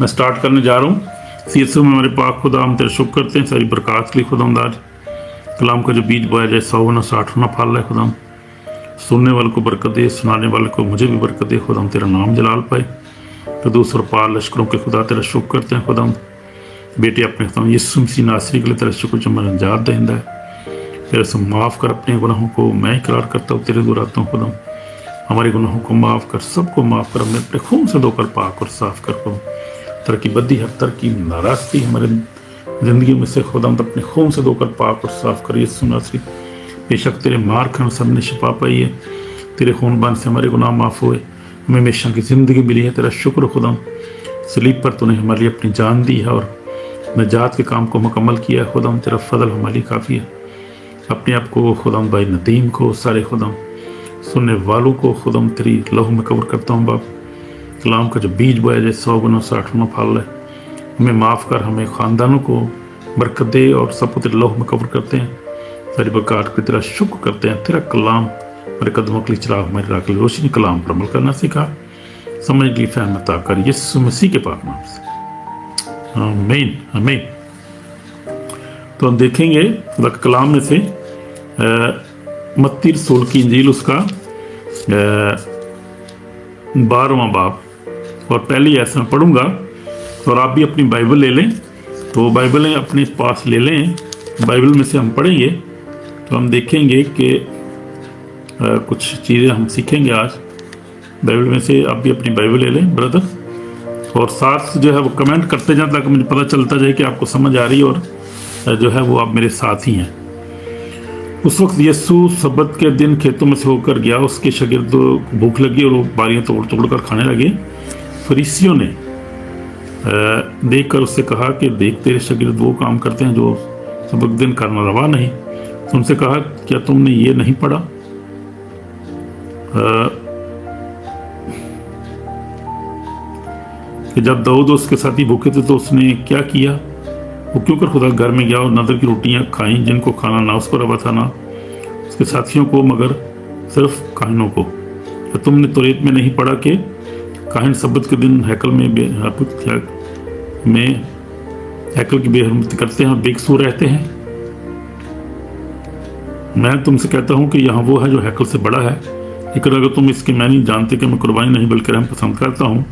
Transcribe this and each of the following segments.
मैं स्टार्ट करने जा रहा हूँ। सीसों में हमारे पाक खुदा हम तेरा शुक्र करते हैं सारी बरकत के लिए खुदा आज कलाम का जो बीज बोया जाए 100 गुना 60 गुना फल है खुदा। सुनने वाले को बरकत दे, सुनाने वाले को मुझे भी बरकत दे खुदा। तेरा नाम जलाल पाए। तो दूसरा पाल लश्करों के खुदा तेरा शुक्र करते हैं खुदा। बेटे अपने खुदा यीशु मसीह नासरी के लिए तेरा शुक्र जो मेरा अंजात दहिंदा है। तेरे से माफ़ कर अपने गुनाहों को, मैं इकरार करता हूँ तेरे दूर आता हूँ खुदा। हमारे गुनाहों को माफ़ कर, सबको माफ़ कर, हमें अपने खून से धोकर पाक और साफ कर खुदा। तरक्की बद्दी हर तरक्की नाराज़गी हमारे ज़िंदगी में से खुदा अपने खून से धोकर पाक और साफ कर यीशु नासरी। बेशक तेरे मार खान सब ने शिफा पाई है, तेरे खून बान से हमारे गुनाह माफ़ हुए, हमें हमेशा की ज़िंदगी मिली है। तेरा शुक्र खुदा। सलीब पर तूने हमारे लिए अपनी जान दी है और नजात के काम को मुकम्मल किया है खुदा। तेरा फजल हमारे लिए काफ़ी है। अपने आप को खुदा भाई नदीम को, सारे खुदा सुनने वालों को खुदा तेरी लहू में कवर करता हूँ बाप। कलाम का जो बीज बोया जाए 100 गुना 60 गुना फल है। हमें माफ़ कर, हमें ख़ानदानों को बरकत दे और सबको तेरे लहू में कवर करते हैं। सारी बरकत के तेरा शुक्र करते हैं। तेरा कलाम मेरे कदमों के लिए चिराग, हमारी राह के लिए रोशनी। कलाम पर अमल करना सीखा, समझ की फहम अता कर यीशु मसीह के पाक नाम से, आमीन आमीन। तो हम देखेंगे खुदा के कलाम में से मत्ती रसूल की इंजील उसका 12वां बाब और पहली ऐसा मैं पढ़ूंगा और आप भी अपनी बाइबल ले लें। तो बाइबलें अपने पास ले लें, बाइबल में से हम पढ़ेंगे तो हम देखेंगे कि कुछ चीज़ें हम सीखेंगे आज बाइबल में से। आप भी अपनी बाइबल ले लें ब्रदर, और साथ जो है वो कमेंट करते जाएं ताकि मुझे पता चलता जाए कि आपको समझ आ रही है और जो है वो आप मेरे साथ ही हैं। उस वक्त यीशु सब्बत के दिन खेतों में से होकर गया। उसके शागिर्दों को भूख लगी और वो बालियाँ तोड़ तोड़ कर खाने लगे। फरीसियों ने देखकर उससे कहा कि देख तेरे शागिर्द वो काम करते हैं जो सब्बत दिन करना रवा नहीं। तो उनसे कहा क्या तुमने ये नहीं पढ़ा कि जब दाऊद उसके साथी भूखे थे तो उसने क्या किया? वो क्यों कर खुदा घर में गया और नदर की रोटियां खाईं जिनको खाना ना उसको रवा था ना उसके साथियों को, मगर सिर्फ काहिनों को। तो तुमने तौरात में नहीं पढ़ा कि काहिन सब्बत के दिन हैकल की बेहरमती करते हैं और बेकसूर रहते हैं? मैं तुमसे कहता हूँ कि यहाँ वो है जो हैकल से बड़ा है। लेकिन अगर तुम इसके मैं नहीं जानते कि मैं कुर्बानी नहीं बल्कि रहम पसंद करता हूँ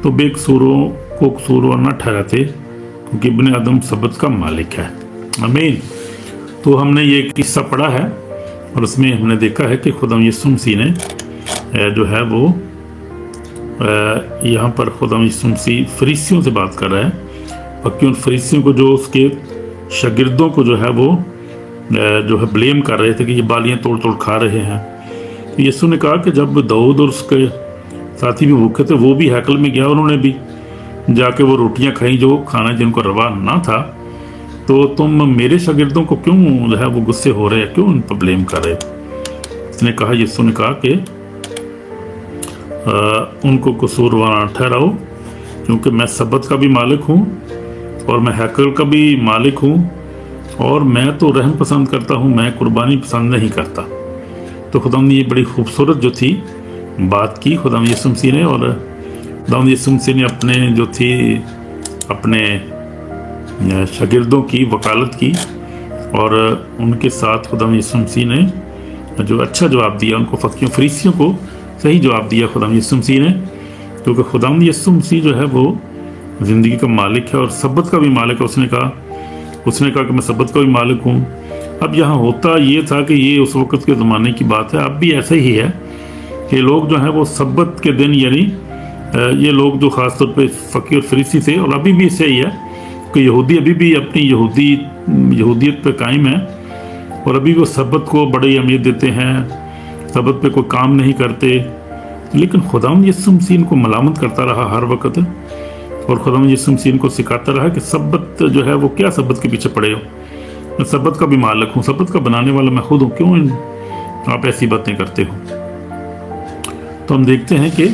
तो बेकसूरों को कसूरवार न ठहराते, क्योंकि इब्ने आदम सब्बत का मालिक है। आमीन। तो हमने ये किस्सा पढ़ा है और उसमें हमने देखा है कि खुदा यीशु मसीह ने जो है वो यहाँ पर खुदा यीशु मसीह फरीसियों से बात कर रहा है और क्यों फरीसियों को जो उसके शागिर्दों को जो है वो जो है ब्लेम कर रहे थे कि ये बालियाँ तोड़ तोड़ खा रहे हैं। तो यीशु ने कहा कि जब दाऊद और उसके साथी भी भूखे थे वो भी हैकल में गया, उन्होंने भी जाके वो रोटियां खाई जो खाना जिनको रवा ना था। तो तुम मेरे शागिर्दों को क्यों जो है वो गुस्से हो रहे हैं, क्यों उन पर ब्लेम कर रहे? उसने कहा, यीशु ने कहा कि उनको कसूरवार ठहराओ, क्योंकि मैं सब्बत का भी मालिक हूँ और मैं हैकल का भी मालिक हूँ और मैं तो रहम पसंद करता हूँ, मैं कुर्बानी पसंद नहीं करता। तो खुदा ने ये बड़ी खूबसूरत जो थी बात की खुदा यीशु मसीह ने, और खुदा यीशु मसीह ने अपने जो थी अपने शागिर्दों की वकालत की और उनके साथ खुदा यीशु मसीह ने जो अच्छा जवाब दिया, उनको फरीसियों को सही जवाब दिया खुदा यीशु मसीह ने। क्योंकि खुदा यीशु मसीह जो है वो ज़िंदगी का मालिक है और सब्बत का भी मालिक है। उसने कहा कि मैं सब्बत का भी मालिक हूँ। अब यहाँ होता ये था कि ये उस वक़्त के ज़माने की बात है, अब भी ऐसा ही है कि लोग जो हैं वो सब्बत के दिन, यानी ये लोग जो ख़ास तौर पे फ़कीर फरीसी थे, और अभी भी ऐसा ही है कि यहूदी अभी भी अपनी यहूदियत पे कायम है और अभी वो सब्बत को बड़ी अहमियत देते हैं, सब्बत पे कोई काम नहीं करते। लेकिन खुदावंद यीशु मसीह इनको मलामत करता रहा हर वक्त, और खुदावंद यीशु मसीह इनको सिखाता रहा कि सब्बत जो है वो क्या सब्बत के पीछे पड़े हो, मैं सब्बत का भी मालिक हूँ, सब्बत का बनाने वाला मैं खुद हूँ, क्यों आप ऐसी बातें करते हो? तो हम देखते हैं कि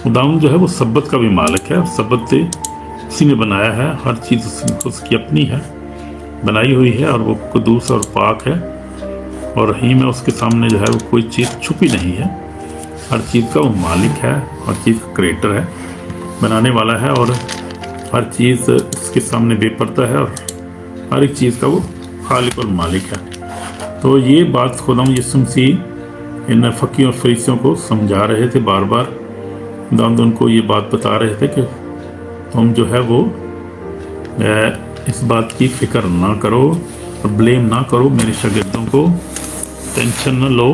खुदावंद जो है वो सब्बत का भी मालिक है और सब्बत से उसी ने बनाया है, हर चीज़ उसकी अपनी है, बनाई हुई है और वो कुदूस और पाक है और रहीम है। उसके सामने जो है वो कोई चीज़ छुपी नहीं है, हर चीज़ का वो मालिक है, हर चीज़ का क्रिएटर है, बनाने वाला है और हर चीज़ इसके सामने बेपर्दा है और हर एक चीज़ का वो खालिक और मालिक है। तो ये बात खुदाम यीशु मसीह इन फकीर और फरीसियों को समझा रहे थे, बार बार खुदावंद उनको ये बात बता रहे थे कि तुम जो है वो इस बात की फिक्र ना करो और ब्लेम ना करो मेरे शागिर्दों को, टेंशन न लो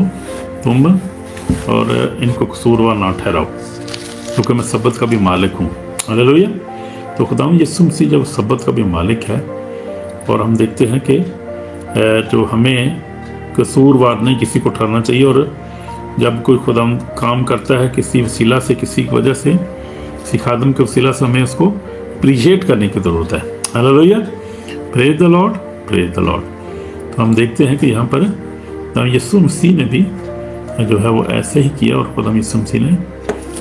तुम और इनको कसूरवार ना ठहराओ, क्योंकि मैं सब्बत का भी मालिक हूँ। हालेलुया। तो खुदावंद यीशु मसीह जब सब्बत का भी मालिक है और हम देखते हैं कि जो हमें कसूरवार नहीं किसी को ठहरना चाहिए, और जब कोई खुदावंद काम करता है किसी वसीला से, किसी की वजह से, किसी खादम के वसीला से, हमें उसको अप्रिशिएट करने की ज़रूरत है। Hallelujah. Praise the Lord, praise the Lord. तो हम देखते हैं कि यहाँ पर यीशु मसीह ने भी जो है वो ऐसे ही किया, और खुदा यीशु मसीह ने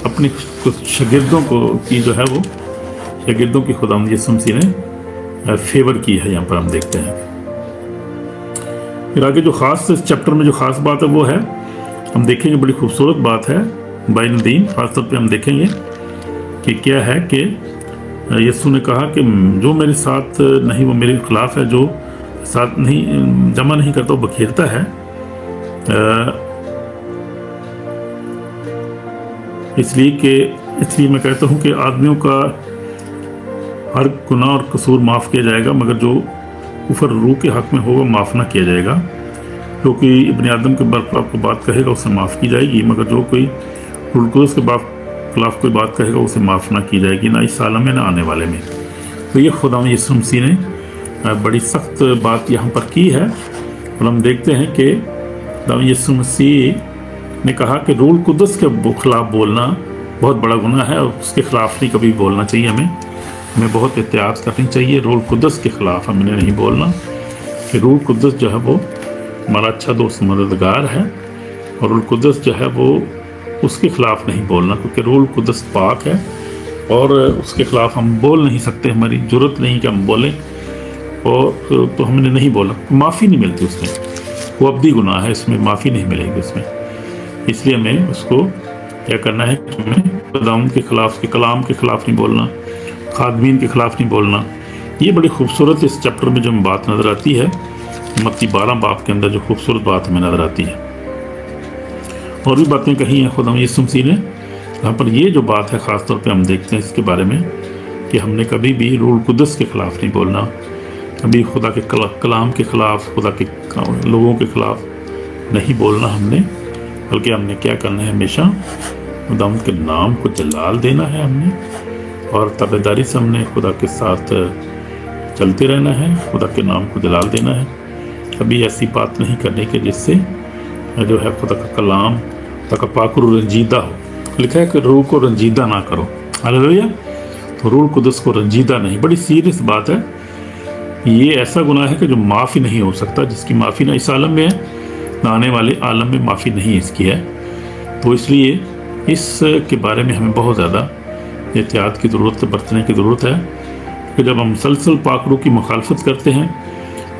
अपने कुछ शागिर्दों को की जो है वो शागिर्दों की खुदा यीशु मसीह ने फेवर की है। यहाँ पर हम देखते हैं। फिर आगे जो खास इस चैप्टर में जो खास बात है वो है, हम देखेंगे, बड़ी खूबसूरत बात है बाई नदीम। खासतौर पे हम देखेंगे कि क्या है कि यीशु ने कहा कि जो मेरे साथ नहीं वो मेरे खिलाफ है, जो साथ नहीं जमा नहीं करता वो बखेरता है। इसलिए मैं कहता हूँ कि आदमियों का हर गुनाह और कसूर माफ़ किया जाएगा, मगर जो कुफर रूह के हक़ में होगा माफ़ ना किया जाएगा। क्योंकि इब्ने आदम के खिलाफ कोई बात कहेगा उसे माफ़ की जाएगी, मगर जो कोई रूह कुद्दूस के खिलाफ कोई बात कहेगा उसे माफ़ ना की जाएगी, ना इस आलम में ना आने वाले में। तो ये खुदा यीशु मसीह ने बड़ी सख्त बात यहाँ पर की है। और हम देखते हैं कि खुदा यीशु मसीह ने कहा कि रूह कुद्दूस के खिलाफ बोलना बहुत बड़ा गुनाह है, और उसके खिलाफ नहीं कभी बोलना चाहिए। हमें बहुत एहतियात करनी चाहिए। रूह कुद्दूस के खिलाफ हमने नहीं बोलना, कि रूह कुद्दूस जो है वो हमारा अच्छा दोस्त मददगार है, और रूह कुद्दूस जो है वो उसके खिलाफ नहीं बोलना, क्योंकि रूह कुद्दूस पाक है और उसके खिलाफ हम बोल नहीं सकते। हमारी जरूरत नहीं कि हम बोलें, और तो हमने नहीं बोला, माफ़ी नहीं मिलती उसमें, वो अब्दी गुनाह है, इसमें माफ़ी नहीं मिलेगी उसमें। इसलिए हमें उसको क्या करना है कि हमें खुदावंद के खिलाफ, के कलाम के खिलाफ नहीं बोलना, खादमीन के खिलाफ नहीं बोलना। ये बड़ी खूबसूरत इस चैप्टर में जो बात नज़र आती है, मत्ती 12 बाब के अंदर जो खूबसूरत बात हमें नज़र आती है। और भी बातें कही हैं खुदा यीशु मसीह ने। यहाँ पर ये जो बात है ख़ास तौर पे हम देखते हैं इसके बारे में कि हमने कभी भी रूह कुद्दूस के ख़िलाफ़ नहीं बोलना, कभी खुदा के कलाम के ख़िलाफ़, खुदा के लोगों के ख़िलाफ़ नहीं बोलना हमने, बल्कि हमने क्या करना है, हमेशा खुदावंद के नाम को जलाल देना है हमने, और ताबेदारी से हमने खुदा के साथ चलते रहना है, खुदा के नाम को जलाल देना है। कभी ऐसी बात नहीं करनी कि जिससे जो है खुदा का कलाम, खुदा का पाक रूह रंजीदा हो। लिखा है कि रूह को रंजीदा ना करो। हालेलुया। तो रूह कुद्दूस को रंजीदा नहीं, बड़ी सीरियस बात है। ये ऐसा गुनाह है कि जो माफ़ी नहीं हो सकता, जिसकी माफ़ी ना इस आलम में है ना आने वाले आलम में माफ़ी नहीं इसकी है। तो इसलिए इस के बारे में हमें बहुत ज़्यादा एहतियात की ज़रूरत है, बरतने की ज़रूरत है कि जब हम मुसलसल पाक रूह की मुखालफत करते हैं।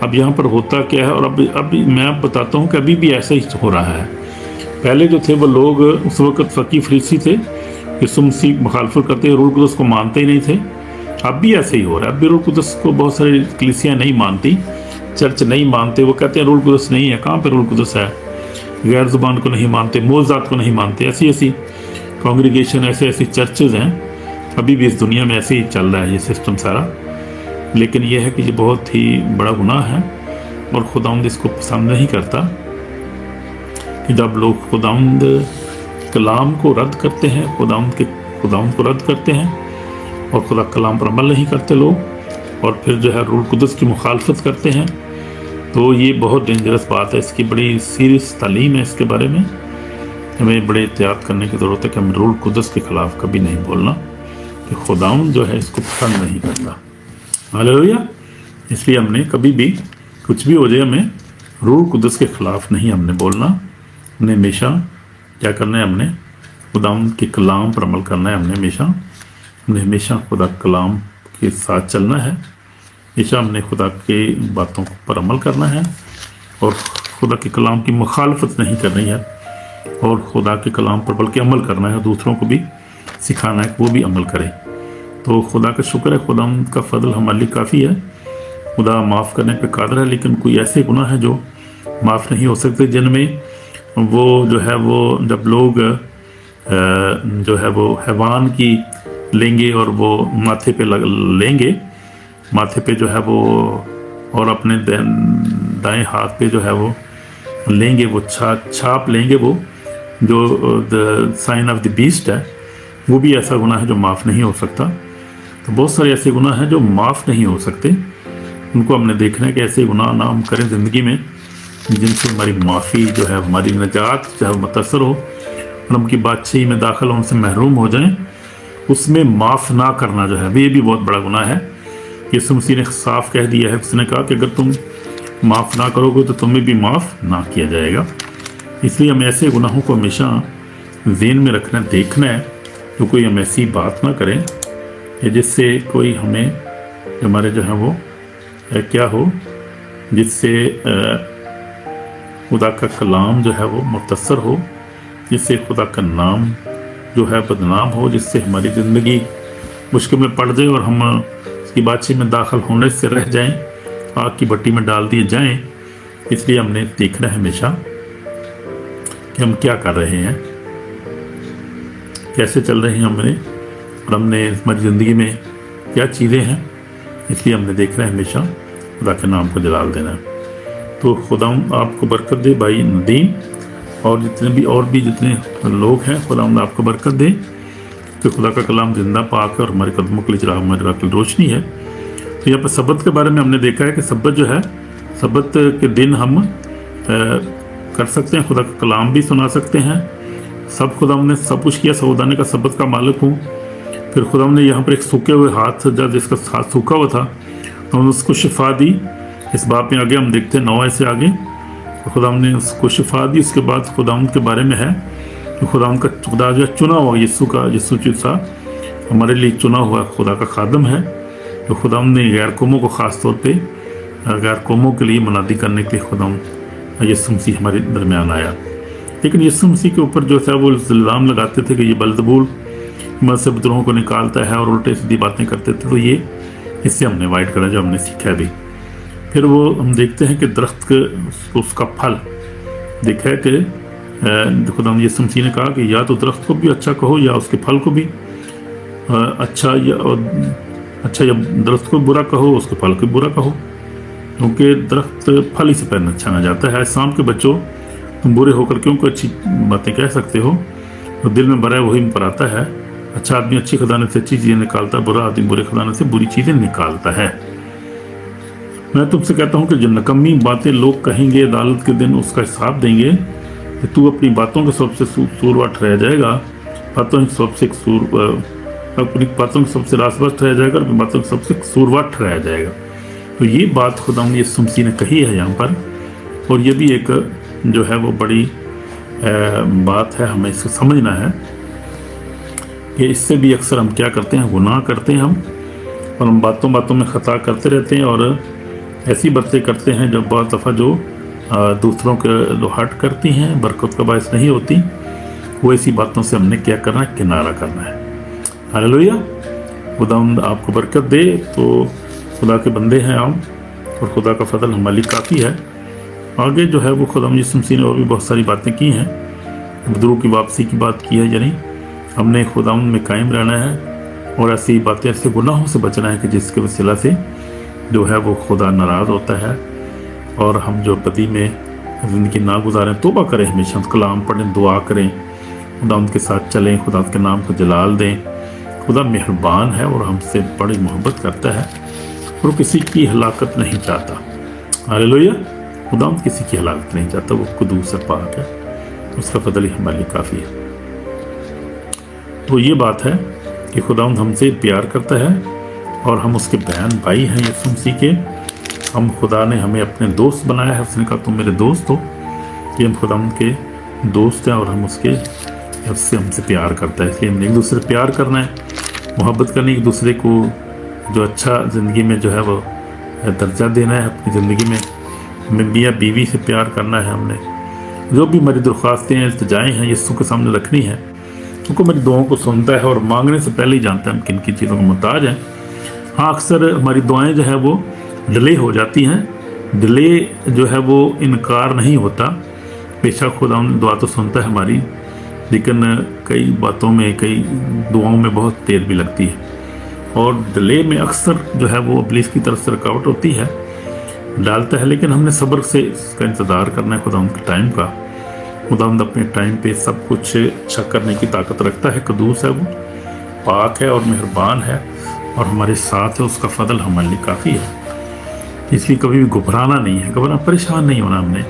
अब यहाँ पर होता क्या है, और अब मैं आप बताता हूँ कि अभी भी ऐसा ही हो रहा है। पहले जो थे वो लोग उस वक़्त फ़कीह फरीसी थे, यीशु मसीह मुखालफत करते, रूह कुद्दूस को मानते ही नहीं थे। अब भी ऐसे ही हो रहा है। अब भी रूह कुद्दूस को बहुत सारी कलीसियाँ नहीं मानती, चर्च नहीं मानते। वो कहते हैं रूह कुद्दूस नहीं है। कहाँ पे रूह कुद्दूस है? गैर ज़ुबान को नहीं मानते, मोज़ात को नहीं मानते। ऐसी कांग्रीगेशन, ऐसी चर्चेज़ हैं। अभी भी इस दुनिया में ऐसे ही चल रहा है ये सिस्टम सारा। लेकिन यह है कि ये बहुत ही बड़ा गुनाह है, और खुदावंद इसको पसंद नहीं करता कि जब लोग खुदावंद कलाम को रद्द करते हैं, खुदावंद को रद्द करते हैं, और खुदा कलाम पर अमल नहीं करते लोग, और फिर जो है रूह कुद्दूस की मुखालफत करते हैं। तो ये बहुत डेंजरस बात है। इसकी बड़ी सीरियस तालीम है। इसके बारे में हमें बड़े एहतियात करने की ज़रूरत है कि हम रूह कुद्दूस के ख़िलाफ़ कभी नहीं बोलना, कि खुदावंद जो है इसको पसंद नहीं करता। हालेलुया। इसलिए हमने कभी भी कुछ भी हो जाए, हमें रूह कुद्दूस के ख़िलाफ़ नहीं हमने बोलना। हमने हमेशा क्या करना है, हमने खुदावंद के कलाम पर अमल करना है। हमने हमेशा खुदा कलाम के साथ चलना है। हमेशा हमने खुदा के बातों पर अमल करना है, और खुदा के कलाम की मुखालफत नहीं करनी है, और खुदा के कलाम पर बल्कि अमल करना है। दूसरों को भी सिखाना है कि वो भी अमल करें। तो खुदा का शुक्र है, खुदा का फजल हमारे लिए काफ़ी है। खुदा माफ़ करने पे कादर है, लेकिन कोई ऐसे गुनाह है जो माफ़ नहीं हो सकते, जिनमें वो जो है वो जब लोग जो है वो हैवान की लेंगे और वो माथे पे लेंगे, माथे पे जो है वो, और अपने दाएं हाथ पे जो है वो लेंगे, वो छाप लेंगे, वो जो the sign of the beast है, वो भी ऐसा गुनाह है जो माफ़ नहीं हो सकता। तो बहुत सारे ऐसे गुनाह हैं जो माफ़ नहीं हो सकते, उनको हमने देखना है कि ऐसे गुनाह ना हम करें ज़िंदगी में जिनसे हमारी माफ़ी जो है, हमारी निजात जो है मुतासर हो और हम की बादशाही में दाखिल होने से महरूम हो जाएं। उसमें माफ़ ना करना जो है ये भी बहुत बड़ा गुनाह है। यीशु मसीह ने साफ कह दिया है, उसने कहा कि अगर तुम माफ़ ना करोगे तो तुम्हें भी माफ़ ना किया जाएगा। इसलिए हमें ऐसे गुनाहों को हमेशा ज़हन में रखना, देखना है तो कोई हम ऐसी बात ना करें जिससे कोई हमें, हमारे जो है वो क्या हो, जिससे खुदा का कलाम जो है वो मुतासर हो, जिससे खुदा का नाम जो है बदनाम हो, जिससे हमारी ज़िंदगी मुश्किल में पड़ जाए और हम उसकी बातचीत में दाखिल होने से रह जाएं, आग की भट्टी में डाल दिए जाएं। इसलिए हमने देखना है हमेशा कि हम क्या कर रहे हैं, कैसे चल रहे हैं हमने, और हमने हमारी ज़िंदगी में क्या चीज़ें हैं। इसलिए हमने देखना है हमेशा खुदा के नाम को जलाल देना। तो खुदा आपको बरकत दे भाई नदीम, और जितने लोग हैं, खुदा आपको बरकत दे कि खुदा का कलाम जिंदा पाक है और हमारे कदमों के लिए चिराग, हमारे राह के लिए रोशनी है। तो यहाँ पर सब्बत के बारे में हमने देखा है कि सब्बत जो है, सब्बत के दिन हम कर सकते हैं, खुदा का कलाम भी सुना सकते हैं। सब खुदा ने सब कुछ किया, सऊदाने का सब्बत का मालिक हूँ। फिर खुदा ने यहाँ पर एक सूखे हुए हाथ सजा, जिसका हाथ सूखा हुआ था, हमने उसको शिफा दी। इस बात में आगे हम देखते हैं 9 से आगे, तो खुदा ने उसको शिफा दी। उसके बाद खुदा के बारे में है कि खुदा जो चुना हुआ यीशु चूसा हमारे लिए चुना हुआ खुदा का खादम है। तो खुदा ने गैर कौमों को ख़ास तौर पे गैर कौमों के लिए मुनादी करने के लिए खुदा यीशु मसीह हमारे दरमियान आया। लेकिन यीशु मसीह के ऊपर जो था वो इल्ज़ाम लगाते थे कि ये बलजबूल मजहब विद्रोहों को निकालता है और उल्टे सीधी बातें करते थे। तो ये इससे हमने वाइट करा, जो हमने सीखा भी। फिर वो हम देखते हैं कि दरख्त के उसका फल देखा है कि खुदा यीशु मसीह ने कहा कि या तो दरख्त को भी अच्छा कहो या उसके फल को भी अच्छा, या दरख्त को बुरा कहो, उसके फल को बुरा कहो, क्योंकि दरख्त फल ही से पहचाना जाता है। शाम के बच्चों, तुम बुरे होकर क्यों कोई अच्छी बातें कह सकते हो? तो दिल में भरा है वही पर आता है। अच्छा आदमी अच्छी खजाने से अच्छी चीज़ें निकालता है, बुरा आदमी बुरे खजाने से बुरी चीज़ें निकालता है। मैं तुमसे कहता हूँ कि जो नकम्मी बातें लोग कहेंगे, अदालत के दिन उसका हिसाब देंगे कि तू अपनी बातों के सबसे सूरवा ठहराया जाएगा, अपनी बातों के सबसे रासबाज ठहराया जाएगा, अपनी बातों के सबसे सूरवा ठहराया जाएगा। तो ये बात खुदा ने यीशु मसीह ने कही है यहाँ पर, और ये भी एक जो है वो बड़ी बात है, हमें इसको समझना है कि इससे भी अक्सर हम क्या करते हैं, गुनाह करते हैं हम, और हम बातों बातों में ख़ता करते रहते हैं और ऐसी बातें करते हैं जो बहुत दफ़ा जो दूसरों के जो हर्ट करती हैं, बरकत का बायस नहीं होती, वो ऐसी बातों से हमने क्या करना है, किनारा करना है। हालेलुया, खुदा आपको बरकत दे। तो खुदा के बंदे हैं आप, और खुदा का फजल हमारे लिए काफ़ी है। आगे जो है वो खुदा यीशु मसीह ने और भी बहुत सारी बातें की हैं, बुजुर्गों की वापसी की बात की है, यानी हमने खुदा में कायम रहना है और ऐसी बातें, ऐसे गुनाहों से बचना है कि जिसके वसीला से जो है वो खुदा नाराज़ होता है, और हम जो बदी में ज़िंदगी ना गुजारें, तौबा करें, हमेशा कलाम पढ़ें, दुआ करें, खुदा उनके साथ चलें, खुदा के नाम को जलाल दें। खुदा मेहरबान है और हमसे बड़ी मोहब्बत करता है और किसी की हलाकत नहीं चाहता। हालेलुया, खुदा किसी की हलाकत नहीं चाहता, वो कुदूस और पाक है, उसका फजल ही हमारे लिए काफ़ी है। तो ये बात है कि खुदा हमसे प्यार करता है और हम उसके बहन भाई हैं यीशु मसीह के। हम खुदा ने हमें अपने दोस्त बनाया है, उसने कहा तुम मेरे दोस्त हो, कि हम खुदा के दोस्त हैं और हम उसके हमसे प्यार करता है। इसलिए हमने एक दूसरे से प्यार करना है, मोहब्बत करनी, एक दूसरे को जो अच्छा ज़िंदगी में जो है वो दर्जा देना है अपनी ज़िंदगी में। हमें मियाँ बीवी से प्यार करना है। हमने जो भी हमारी दरख्वास्तें हैं, इल्तिजाएँ हैं, यीशु के सामने रखनी है क्योंकि मेरी दुआओं को सुनता है और मांगने से पहले ही जानता है हम किन किन चीज़ों को मोहताज हैं। हाँ, अक्सर हमारी दुआएं जो है वो डिले हो जाती हैं। डिले जो है वो इनकार नहीं होता, बेशक खुदा दुआ तो सुनता है हमारी, लेकिन कई बातों में, कई दुआओं में बहुत देर भी लगती है। और डिले में अक्सर जो है वो इब्लीस की तरफ से रुकावट होती है, डालता है, लेकिन हमने सब्र से इसका इंतज़ार करना है खुदा के टाइम का। खुदा अपने टाइम पे सब कुछ अच्छा करने की ताकत रखता है, कदूस है, वो पाक है और मेहरबान है और हमारे साथ है, उसका फजल हमारे लिए काफ़ी है। इसलिए कभी भी घबराना नहीं है, परेशान नहीं होना। हमने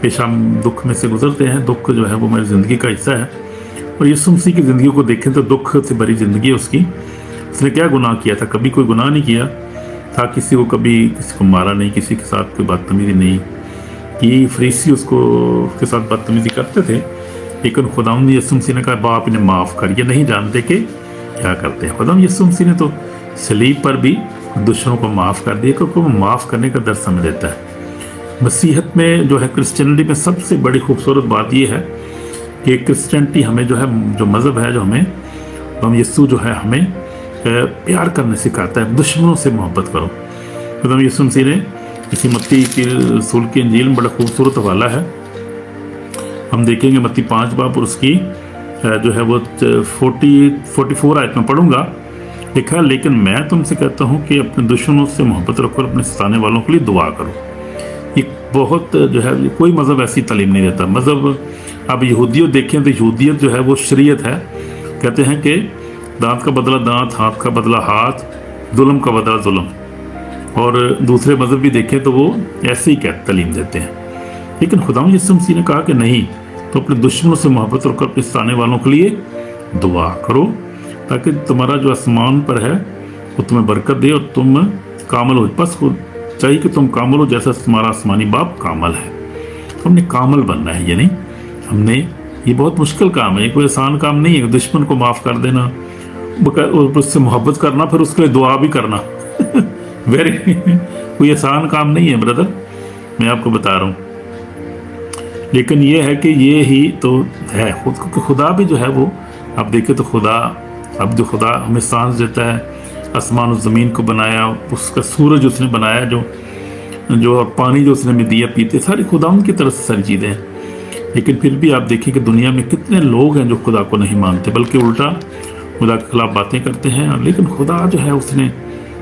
पेशा दुख में से गुजरते हैं, दुख जो है वो हमारी ज़िंदगी का हिस्सा है। और यीशु मसीह की ज़िंदगी को देखें तो दुख से भरी ज़िंदगी है उसकी। उसने क्या गुनाह किया था? कभी कोई गुनाह नहीं किया था, किसी को कभी किसी को मारा नहीं, किसी के साथ कोई बदतमीजी नहीं की। फरीसी उसके साथ बदतमीजी करते थे, लेकिन खुदावंद ने यीशु मसीह ने कहा बाप इन्हें माफ़ कर, ये नहीं जानते कि क्या करते हैं। खुदावंद यीशु मसीह ने तो सलीब पर भी दुश्मनों को माफ़ कर दिया, क्योंकि वो माफ़ करने का दर्स हमें देता है। मसीहत में जो है, क्रिश्चियनिटी में सबसे बड़ी खूबसूरत बात ये है कि क्रिश्चियनिटी हमें जो है, जो मज़हब है, जो हम यीशु जो है हमें प्यार करने सिखाता है, दुश्मनों से मोहब्बत करो। खुदा यीशु मसीह ने इसी मत्ती की रसूल की इंजील में बड़ा खूबसूरत हवाला है, हम देखेंगे मत्ती 5 बाब और उसकी जो है वो 44 आयत में पढ़ूंगा। लिखा, लेकिन मैं तुमसे कहता हूँ कि अपने दुश्मनों से मोहब्बत रखो और अपने सताने वालों के लिए दुआ करो। ये बहुत जो है, कोई मज़हब ऐसी तालीम नहीं देता। मज़हब अब यहूदियत देखें तो यहूदियत जो है वो शरीयत है, कहते हैं कि दांत का बदला दांत, हाथ का बदला हाथ, जुल्म का बदला जुल्म। और दूसरे मज़हब भी देखें तो वो ऐसे ही तालीम देते हैं। लेकिन खुदा यीशु मसीह ने कहा कि नहीं, तो अपने दुश्मनों से मोहब्बत रखो, अपने सताने वालों के लिए दुआ करो, ताकि तुम्हारा जो आसमान पर है वो तुम्हें बरकत दे और तुम कामल हो। बस चाहिए कि तुम कामल हो जैसा तुम्हारा आसमानी बाप कामल है। तो हमने कामल बनना है, यानी हमने, ये बहुत मुश्किल काम है, कोई आसान काम नहीं है। दुश्मन को माफ़ कर देना, उससे मोहब्बत करना, फिर उसके लिए दुआ भी करना वेरी कोई आसान काम नहीं है ब्रदर, मैं आपको बता रहा हूँ। लेकिन ये है कि ये ही तो है क्योंकि खुदा भी जो है वो, आप देखें तो खुदा, अब जो खुदा हमें सांस देता है, आसमान और ज़मीन को बनाया, उसका सूरज उसने बनाया, जो पानी जो उसने हमें दिया पीते, सारी खुदा उनकी तरफ से सारी चीज़ें हैं। लेकिन फिर भी आप देखें कि दुनिया में कितने लोग हैं जो खुदा को नहीं मानते, बल्कि उल्टा खुदा के खिलाफ बातें करते हैं। लेकिन खुदा जो है उसने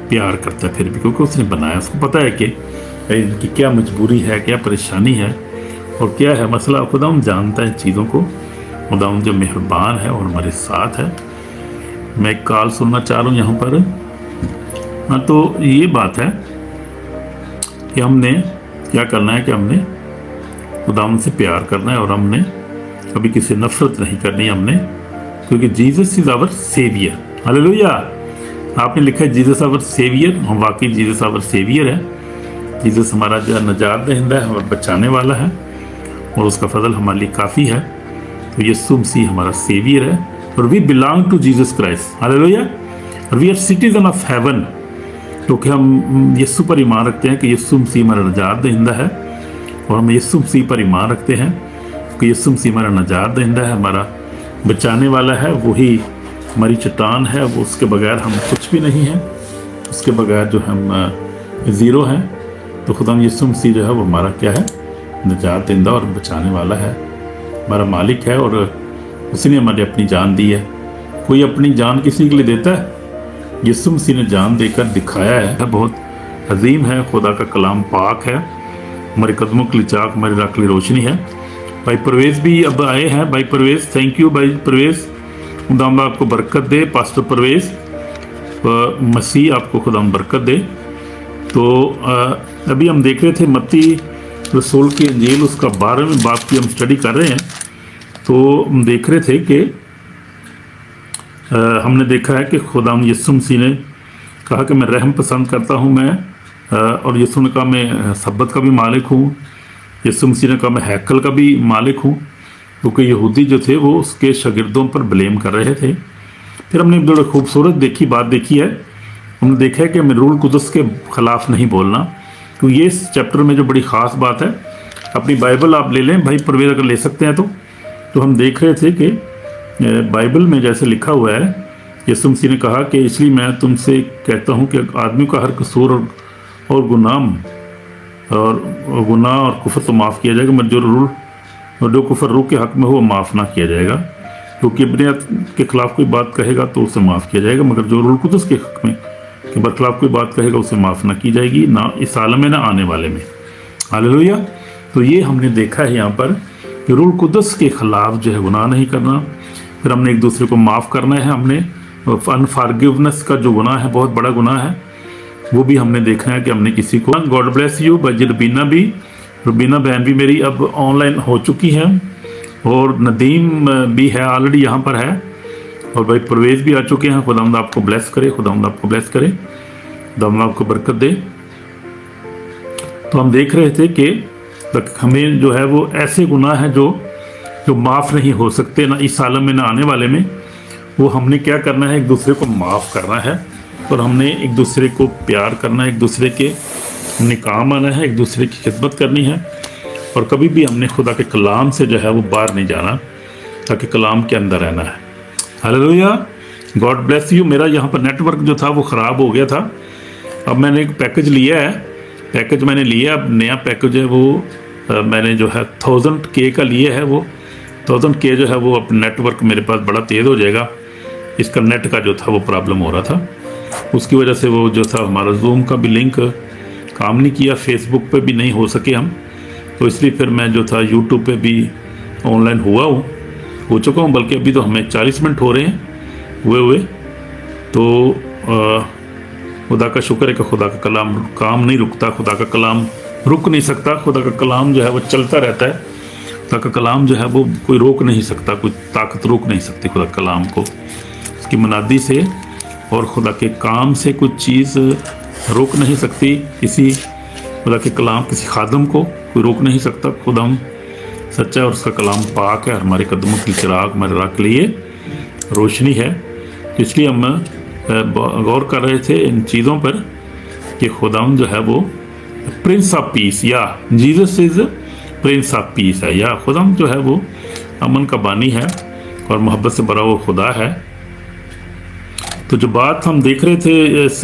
प्यार करता है फिर भी, क्योंकि उसने बनाया, उसको पता है कि इनकी क्या मजबूरी है, क्या परेशानी है और क्या है मसला। खुदा जानता है चीज़ों को। खुदा जो मेहरबान है और हमारे साथ है। मैं एक कॉल सुनना चाह रहा हूँ यहाँ पर। हाँ, तो ये बात है कि हमने क्या करना है कि हमने खुदा से प्यार करना है और हमने कभी किसी नफरत नहीं करनी हमने, क्योंकि Jesus is our saviour. Hallelujah. आपने लिखा है जीसस आवर सेवियर, हम वाकई जीसस आवर सेवियर है। जीसस हमारा जो नजात दहिंदा है और बचाने वाला है और उसका फजल हमारे लिए काफ़ी है। तो यीशु मसीह हमारा सेवियर है और we belong to Jesus Christ. Hallelujah. और we are citizen of heaven, क्योंकि हम यीशु पर ईमान रखते हैं कि यीशु मसीह हमारा नजात दहिंदा है और हम यीशु मसीह पर ईमान रखते हैं कि यीशु मसीह हमारा नजात दहिंदा है, हमारा बचाने वाला है। वही हमारी चट्टान है, वो उसके बगैर हम कुछ भी नहीं हैं, उसके बगैर जो हम ज़ीरो हैं। तो खुदा यीशु मसीह जो है वो हमारा क्या है, नजात दहिंदा और बचाने वाला है, हमारा मालिक है और उसने हमारे अपनी जान दी है। कोई अपनी जान किसी के लिए देता है? यीशु मसीह ने जान देकर दिखाया है। बहुत अजीम है, खुदा का कलाम पाक है, हमारे कदमों के लिए चाक, हमारी राह के लिए रोशनी है। भाई परवेज़ भी अब आए हैं। भाई परवेज़, थैंक यू भाई परवेज़, खुदा आपको बरकत दे। पास्टर परवेज़, मसीह आपको खुदा बरकत दे। तो अभी हम देख रहे थे मत्ती रसूल की इंजील, उसका 12वें बाब की हम स्टडी कर रहे हैं। तो हम देख रहे थे कि हमने देखा है कि खुदा यीशु मसीह ने कहा कि मैं रहम पसंद करता हूँ मैं, और यीशु ने कहा मैं सब्बत का भी मालिक हूँ। यीशु मसीह ने कहा मैं हैकल का भी मालिक हूँ, क्योंकि यहूदी जो थे वो उसके शागिर्दों पर ब्लेम कर रहे थे। फिर हमने बड़ी खूबसूरत बात देखी है। हमने देखा है कि हमें रूल कुदस के ख़िलाफ़ नहीं बोलना। तो ये इस चैप्टर में जो बड़ी ख़ास बात है, अपनी बाइबल आप ले लें भाई परवेज़, अगर ले सकते हैं तो हम देख रहे थे कि बाइबल में जैसे लिखा हुआ है, यीशु मसीह ने कहा कि इसलिए मैं तुमसे कहता हूँ कि आदमी का हर कसूर और गुनाह और कुफर तो माफ़ किया जाएगा, मगर जो कुफर रूह के हक में हो वो माफ़ ना किया जाएगा। क्योंकि इब्नियत के खिलाफ कोई बात कहेगा तो उसे माफ़ किया जाएगा, मगर जो रूह कुदस के हक में के बरखिलाफ कोई बात कहेगा उसे माफ़ ना की जाएगी, ना इस आलम में ना आने वाले में। हालेलुया। तो ये हमने देखा है यहाँ पर कि रूह कुदस के खिलाफ जो है गुनाह नहीं करना, फिर हमने एक दूसरे को माफ़ करना है। हमने अनफॉरगिवनेस का जो गुनाह है, बहुत बड़ा गुनाह है, वो भी हमने देखा है कि हमने किसी को। God bless you. बाजी रुबीना बहन भी मेरी अब ऑनलाइन हो चुकी है, और नदीम भी है ऑलरेडी यहाँ पर है, और भाई परवेज भी आ चुके हैं। खुदावंद आपको ब्लेस करे, खुदावंद आपको ब्लेस करे, खुदावंद आपको बरकत दे। तो हम देख रहे थे कि हमें जो है वो ऐसे गुनाह हैं जो माफ़ नहीं हो सकते, ना इस आलम में ना आने वाले में। वो हमने क्या करना है, एक दूसरे को माफ़ करना है, और हमने एक दूसरे को प्यार करना है, एक दूसरे के निकाम आना है, एक दूसरे की खिदमत करनी है, और कभी भी हमने खुदा के कलाम से जो है वो बाहर नहीं जाना, ताकि कलाम के अंदर रहना है। हालेलुया। God bless you. मेरा यहाँ पर नेटवर्क जो था वो ख़राब हो गया था। अब मैंने एक पैकेज लिया है, अब नया पैकेज है वो मैंने जो है 1000K का लिया है। वो 1000K जो है वो अब नेटवर्क मेरे पास बड़ा तेज़ हो जाएगा। इसका नेट का जो था वो प्रॉब्लम हो रहा था, उसकी वजह से वो जो था हमारा जूम का भी लिंक काम नहीं किया, फेसबुक पे भी नहीं हो सके हम, तो इसलिए फिर मैं जो था यूट्यूब पे भी ऑनलाइन हो चुका हूँ। बल्कि अभी तो हमें 40 मिनट हो रहे हैं हुए। तो खुदा का शुक्र है कि खुदा का कलाम काम नहीं रुकता, खुदा का कलाम रुक नहीं सकता, खुदा का कलाम जो है वो चलता रहता है। खुदा का कलाम जो है वो कोई रोक नहीं सकता, कोई ताकत रोक नहीं सकती खुदा कलाम को, उसकी मनादी से और खुदा के काम से कुछ चीज़ रोक नहीं सकती। किसी खुदा के कलाम, किसी खादम को कोई रोक नहीं सकता। खुदाम सच्चा है और उसका कलाम पाक है, हमारे कदमों की चिराग, हमारे राह के लिए रोशनी है। इसलिए हम गौर कर रहे थे इन चीज़ों पर कि खुदाम जो है वो प्रिंस ऑफ पीस, या Jesus is Prince of peace है, या खुदाम जो है वो अमन का बानी है और मोहब्बत से भरा वो खुदा है। तो जो बात हम देख रहे थे इस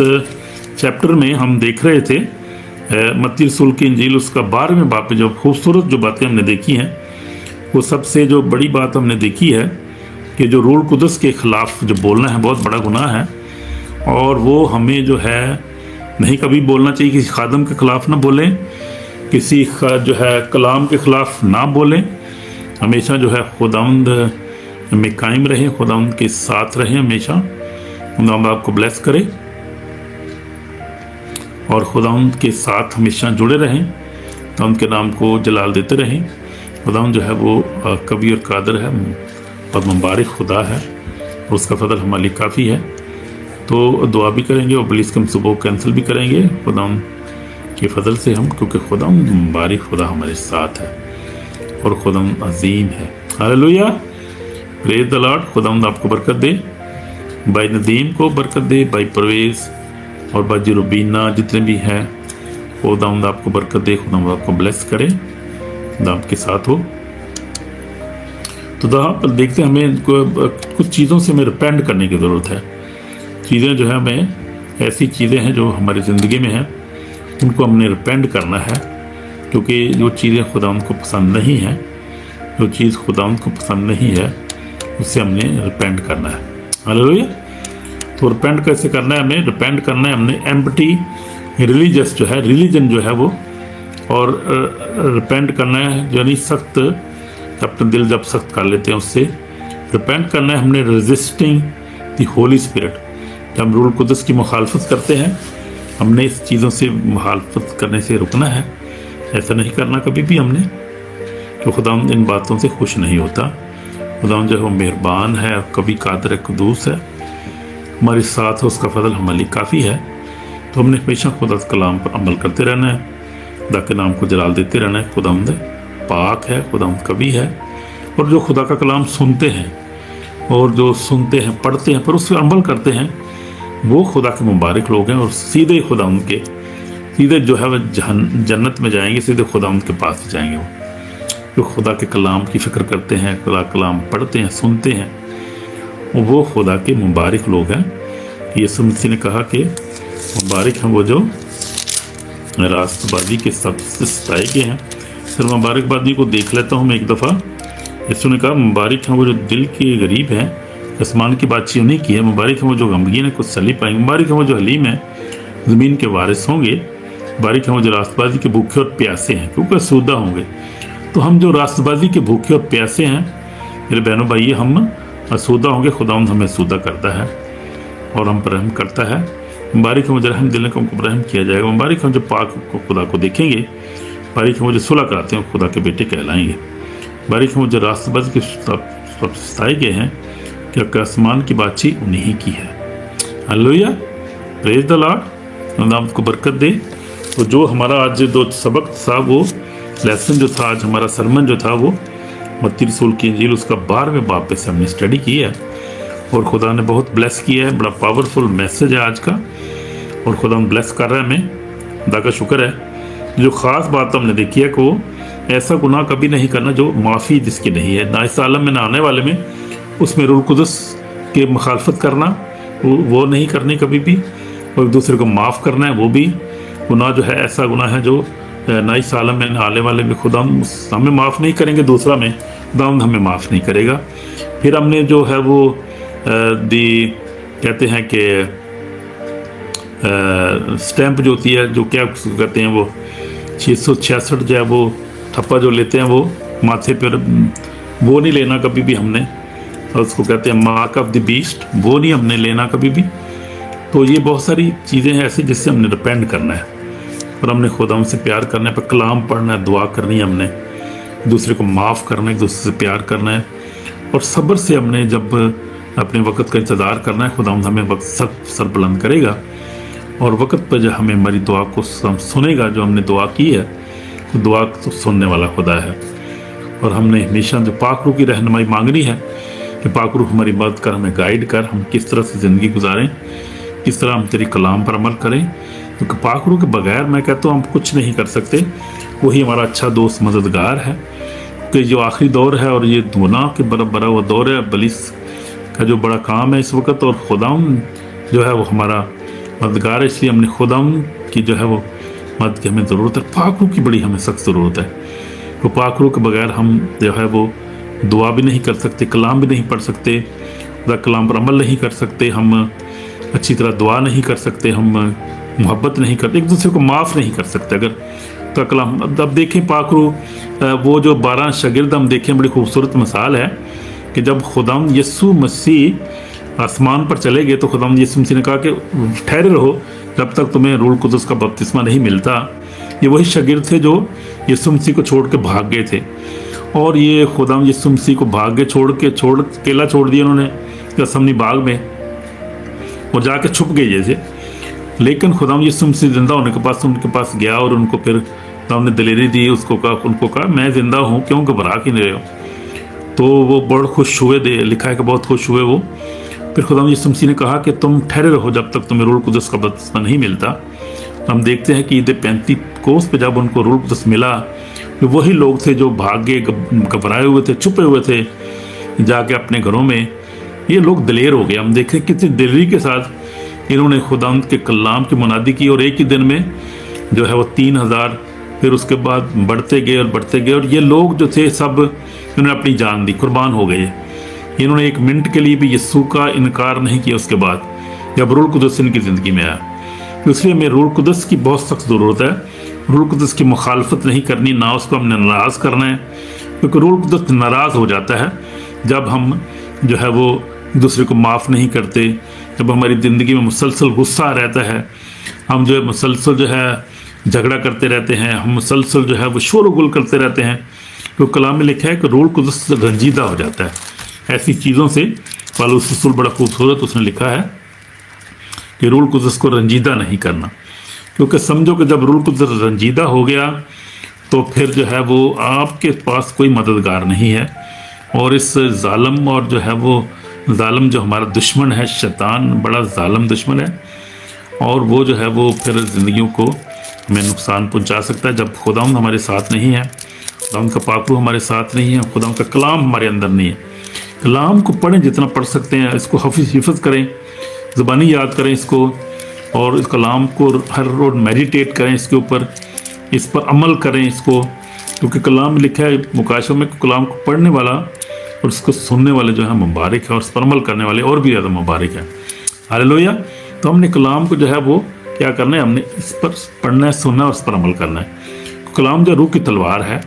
चैप्टर में, हम देख रहे थे मत्ती रसूल की इंजील उसका 12वें बाब पे जो खूबसूरत जो बातें हमने देखी हैं, वो सबसे जो बड़ी बात हमने देखी है कि जो रूह कुदस के ख़िलाफ़ जो बोलना है बहुत बड़ा गुनाह है, और वो हमें जो है नहीं कभी बोलना चाहिए। किसी खादम के ख़िलाफ़ ना बोलें, किसी जो है कलाम के ख़िलाफ़ ना बोलें, हमेशा जो है खुदावंद में कायम रहें, खुदावंद के साथ रहें हमेशा। खुदावंद आपको ब्लेस करे और खुदावंद के साथ हमेशा जुड़े रहें, खुदावंद के नाम को जलाल देते रहें। खुदावंद जो है वो कवी और कादर है और मुबारक खुदा है, और उसका फजल हमारे लिए काफ़ी है। तो दुआ भी करेंगे और पुलिस के मंसूबों कैंसिल भी करेंगे खुदावंद के फजल से हम, क्योंकि खुदावंद मुबारक खुदा हमारे साथ है और खुदावंद अजीम है। हालेलुया। Praise the Lord. खुदावंद आपको बरकत दे, भाई नदीम को बरकत दे, भाई परवेज़ और बाजी रुबीना जितने भी हैं, खुदावंद आपको बरकत दे, खुदावंद आपको ब्लेस करे, खुदा आपके साथ हो। तो यहाँ पर देखते हैं हमें कुछ चीज़ों से हमें रिपेंट करने की ज़रूरत है। चीज़ें जो है हमें ऐसी चीज़ें हैं जो हमारी ज़िंदगी में हैं, उनको हमने रिपेंट करना है, क्योंकि जो चीज़ें खुदावंद को पसंद नहीं हैं, जो चीज़ खुदावंद को पसंद नहीं है, उससे हमने रिपेंट करना है। हालेलुया। तो रिपेंट कैसे करना है? हमें रिपेंट करना है हमने एम्प्टी रिलीजियस जो है, रिलीजन जो है वो, और रिपेंट करना है यानी सख्त, अपना दिल जब सख्त कर लेते हैं उससे रिपेंट करना है हमने। रेजिस्टिंग द होली स्पिरिट, जब हम रूह कुदस की मुखालफत करते हैं, हमने इस चीज़ों से मुखालफत करने से रुकना है। ऐसा नहीं करना कभी भी हमने, तो खुदावंद इन बातों से खुश नहीं होता। खुदावंद जो है वो मेहरबान है, कभी कादर कुदूस है, हमारे साथ है, उसका फजल हमारे लिए काफ़ी है। तो हमने हमेशा खुदा के कलाम पर अमल करते रहना है, खुदा के नाम को जलाल देते रहना है। खुदावंद पाक है, खुदावंद कभी है, और जो खुदा का कलाम सुनते हैं और जो सुनते हैं, पढ़ते हैं, पर उस पर अमल करते हैं, वो खुदा के मुबारक लोग हैं, और सीधे खुदावंद के सीधे जो है वह जन्नत में जाएंगे, सीधे खुदावंद के पास जाएंगे। वो जो खुदा के कलाम की फ़िक्र करते हैं, खुदा कलाम पढ़ते हैं, सुनते हैं, वो खुदा के मुबारक लोग हैं। यीशु मसीह ने कहा कि मुबारक हैं वो जो रास्तबाजी के सबसे सताए गए हैं। फिर मुबारकबादी को देख लेता हूँ मैं एक दफ़ा। यीशु ने कहा मुबारक हैं वो जो दिल के गरीब हैं, आसमान की बातचीत उन्हीं की है। मुबारक हैं वो जो गमगीन है, कुछ सली पाएंगे। मुबारक हैं वो जो हलीम है, ज़मीन के वारिस होंगे। मुबारक हैं वो जो रास्तबाजी के भूखे और प्यासे हैं, क्योंकि आसूदा होंगे। तो हम जो रास्तबाजी के भूखे और प्यासे हैं मेरे बहनों भाई, हम आसूदा होंगे, खुदावंद हमें आसूदा करता है और हम पर रहम करता है। मुबारक हैं वो जो रहम दिल को उनको रहम किया जाएगा। मुबारक हैं जो पाक को खुदा को देखेंगे। मुबारक हैं वो जो सुलह कराते हैं, खुदा के बेटे कहलाएंगे। मुबारक हैं वो जो रास्तबाजी के सब सताए गए हैं, कि आसमान की बातचीत उन्हीं की है। Hallelujah, praise the Lord. खुदा आपको बरकत दे। तो जो हमारा आज जो सबक था, वो लेसन जो था, आज हमारा सरमन जो था, वो मत्ती रसूल की इंजील उसका 12वें बाब पे से हमने स्टडी की है और खुदा ने बहुत ब्लेस किया है। बड़ा पावरफुल मैसेज है आज का और खुदा ब्लेस कर रहा है हमें। खुदा का शुक्र है। जो ख़ास बात हमने देखी है कि वो ऐसा गुनाह कभी नहीं करना जो माफ़ी जिसकी नहीं है, ना इस आलम में ना आने वाले में। उसमें रूह कुदस के मुखालफत करना वो नहीं करनी कभी भी, और एक दूसरे को माफ़ करना है वो भी गुनाह जो है, ऐसा गुनाह है जो ना इस आलम में ना आने वाले में खुदा हमें माफ़ नहीं करेंगे, दूसरा में खुदा हमें माफ़ नहीं करेगा। फिर हमने जो है वो कहते हैं कि स्टैंप जो होती है, जो क्या कहते हैं वो 666 जो है वो ठप्पा जो लेते हैं वो माथे पर, वो नहीं लेना कभी भी हमने। और उसको कहते हैं मार्क ऑफ द बीस्ट, वो नहीं हमने लेना कभी भी। तो ये बहुत सारी चीज़ें हैं ऐसी जिससे हमने डिपेंड करना है और हमने खुदा से प्यार करना है, पर कलाम पढ़ना है, दुआ करनी है, हमने दूसरे को माफ़ करना है, एक दूसरे से प्यार करना है और सब्र से हमने जब अपने वक़्त का इंतज़ार करना है। खुदा हमें वक्त सर बुलंद करेगा और वक़्त पर जो हमें हमारी दुआ को सुनेगा। जो हमने दुआ की है तो दुआ तो सुनने वाला खुदा है। और हमने हमेशा जो पाक रूह की रहनुमाई मांगनी है कि पाक रूह हमारी मदद कर, हमें गाइड कर, हम किस तरह से ज़िंदगी गुजारें, किस तरह हम तेरी कलाम पर अमल करें, क्योंकि पाक रूह के बगैर मैं कहता हूँ हम कुछ नहीं कर सकते। वही हमारा अच्छा दोस्त मददगार है कि जो आखिरी दौर है और ये गुनाह के बड़ा हुआ दौर है, बलिस का जो बड़ा काम है इस वक्त, और खुदाम जो है वो हमारा मददगार है। इसलिए हमने खुदाम की जो है वो मदद की हमें ज़रूरत है। पाक रूह की बड़ी हमें सख्त ज़रूरत है। तो पाक रूह के बगैर हम जो है वो दुआ भी नहीं कर सकते, कलाम भी नहीं पढ़ सकते, कलाम पर अमल नहीं कर सकते, हम अच्छी तरह दुआ नहीं कर सकते, हम मोहब्बत नहीं करते, एक दूसरे को माफ़ नहीं कर सकते अगर तो कलाम। अब देखें पाक रूह वो जो 12 शागिर्द हम देखें, बड़ी खूबसूरत मिसाल है कि जब खुदाम यीशु मसीह आसमान पर चले गए तो खुदाम यीशु मसीह ने कहा कि ठहरे रहो जब तक तुम्हें रूह कुदस का बपतिस्मा नहीं मिलता। ये वही शागिर्द थे जो यीशु मसीह को छोड़ के भाग गए थे और ये खुदाम यीशु मसीह को भाग गए, अकेला छोड़ दिया उन्होंने गसमनी बाग में और जाके छुप गए जैसे। लेकिन खुदाम यीशु मसीह जिंदा होने के पास उनके पास गया और उनको फिर खुदाम ने दिलेरी दी, उनको कहा मैं जिंदा हूँ, क्यों घबरा के नहीं रहे हो। तो वो बहुत खुश हुए, लिखा है कि बहुत खुश हुए वो। फिर खुदाम यीशु मसीह ने कहा कि तुम ठहरे रहो जब तक तुम्हें रूह कुदस का बपतिस्मा नहीं मिलता। हम देखते हैं कि ईद पेंतीकोस पे जब उनको रूह कुदस मिला, वही लोग थे जो भागे, घबराए हुए थे, छुपे हुए थे जाके अपने घरों में। ये लोग दिलेर हो गए। हम देखें कितनी दिलेरी के साथ इन्होंने खुदावंद के कलाम की मुनादी की और एक ही दिन में जो है वो 3000, फिर उसके बाद बढ़ते गए और ये लोग जो थे सब इन्होंने अपनी जान दी, कुर्बान हो गए। इन्होंने एक मिनट के लिए भी यीशु का इनकार नहीं किया उसके बाद जब रूह कुदस इनकी ज़िंदगी में आया। इसलिए हमें रूह कुदस की बहुत सख्त ज़रूरत है। रूह कुदस की मुखालफत नहीं करनी, ना उसको हमने नाराज़ करना है, क्योंकि रूह कुदस नाराज़ हो जाता है जब हम जो है वो एक दूसरे को माफ़ नहीं करते, जब हमारी ज़िंदगी में मुसलसल गुस्सा रहता है, हम जो है मुसलसल जो है झगड़ा करते रहते हैं, हम मुसलसल जो है वो शोर गुल करते रहते हैं। तो कलाम में लिखा है कि रूह कुदस रंजीदा हो जाता है ऐसी चीज़ों से। पौलुस रसूल बड़ा खूबसूरत उसने लिखा है कि रूह कुदस को रंजीदा नहीं करना, क्योंकि समझो कि जब रूह कुदस रंजीदा हो गया तो फिर जो है वो आपके पास कोई मददगार नहीं है। और इस जालिम और जो है वो जालिम जो हमारा दुश्मन है, शैतान बड़ा जालिम दुश्मन है और वो जो है वो फिर ज़िंदगियों को हमें नुकसान पहुंचा सकता है जब खुदावंद हमारे साथ नहीं है, खुदावंद का पाक रूह हमारे साथ नहीं है, खुदावंद का कलाम हमारे अंदर नहीं है। कलाम को पढ़ें, जितना पढ़ सकते हैं इसको हिफ्ज़ करें, ज़बानी याद करें इसको, और इस कलाम को हर रोज़ मेडिटेट करें, इसके ऊपर, इस पर अमल करें इसको, क्योंकि कलाम लिखा है मुकाशों में, कलाम को पढ़ने वाला और उसको सुनने वाले जो है मुबारक है, और इस पर अमल करने वाले और भी ज़्यादा मुबारक है। हालेलुया। तो हमने कलाम को जो है वो क्या करना है, हमने इस पर पढ़ना है, सुनना है और इस पर अमल करना है। कलाम जो रूह की तलवार है,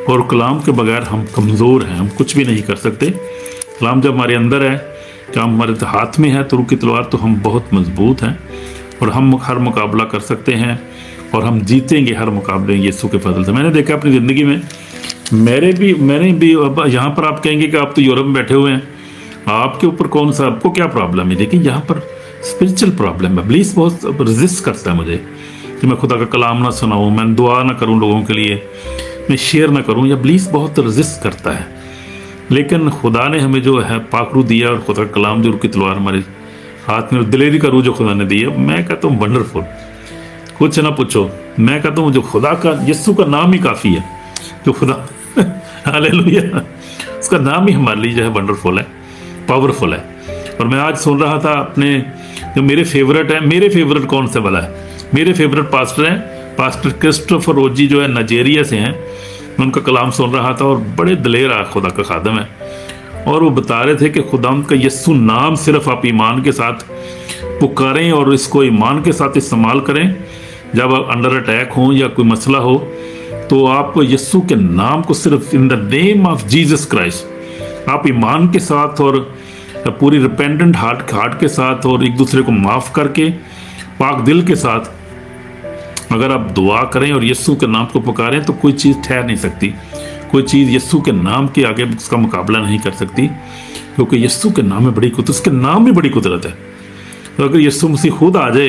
और कलाम के बगैर हम कमज़ोर हैं, हम कुछ भी नहीं कर सकते। कलाम जब हमारे अंदर है, जब हमारे हाथ में है, तो रूह की तलवार, तो हम बहुत मजबूत हैं और हम हर मुकाबला कर सकते हैं, और हम जीतेंगे हर मुकाबले यीशु के फजल से। मैंने देखा अपनी ज़िंदगी में, मैंने भी अब यहाँ पर आप कहेंगे कि आप तो यूरोप में बैठे हुए हैं, आपके ऊपर कौन सा, आपको क्या प्रॉब्लम है? देखिए यहाँ पर स्पिरिचुअल प्रॉब्लम है। इब्लीस बहुत रेजिस्ट करता है मुझे कि मैं खुदा का कलाम ना सुनाऊँ, मैं दुआ ना करूँ लोगों के लिए, मैं शेयर ना करूँ, या इब्लीस बहुत रेजिस्ट करता है। लेकिन खुदा ने हमें जो है पाकरू दिया, और खुदा का कलाम जो की तलवार हमारे हाथ में, दिलेरी का रूह जो खुदा ने दिया, मैं कहता हूँ वंडरफुल, कुछ ना पूछो। मैं कहता हूँ जो खुदा का, यीशु का नाम ही काफ़ी है, जो खुदा हालेलुया, उसका नाम ही हमारे लिए जो है वंडरफुल है, पावरफुल है। और मैं आज सुन रहा था अपने, जो मेरे फेवरेट है, मेरे फेवरेट कौन से वाला है, मेरे फेवरेट पास्टर हैं, पास्टर क्रिस्टोफर रोजी जो है नाइजीरिया से हैं। मैं उनका कलाम सुन रहा था, और बड़े दलेर खुदा का खादम है, और वो बता रहे थे कि खुदा का यीशु नाम सिर्फ आप ईमान के साथ पुकारें और इसको ईमान के साथ इस्तेमाल करें। जब आप अंडर अटैक हो या कोई मसला हो, तो आप यीशु के नाम को सिर्फ in the name of Jesus Christ आप ईमान के साथ और पूरी रिपेंडेंट हार्ट के साथ, और एक दूसरे को माफ़ करके पाक दिल के साथ अगर आप दुआ करें और यीशु के नाम को पुकारें, तो कोई चीज़ ठहर नहीं सकती, कोई चीज़ यीशु के नाम के आगे उसका मुकाबला नहीं कर सकती, क्योंकि यीशु के नाम में बड़ी कुदरत, उसके नाम में बड़ी कुदरत है। तो अगर यीशु मसीह खुद आ जाए,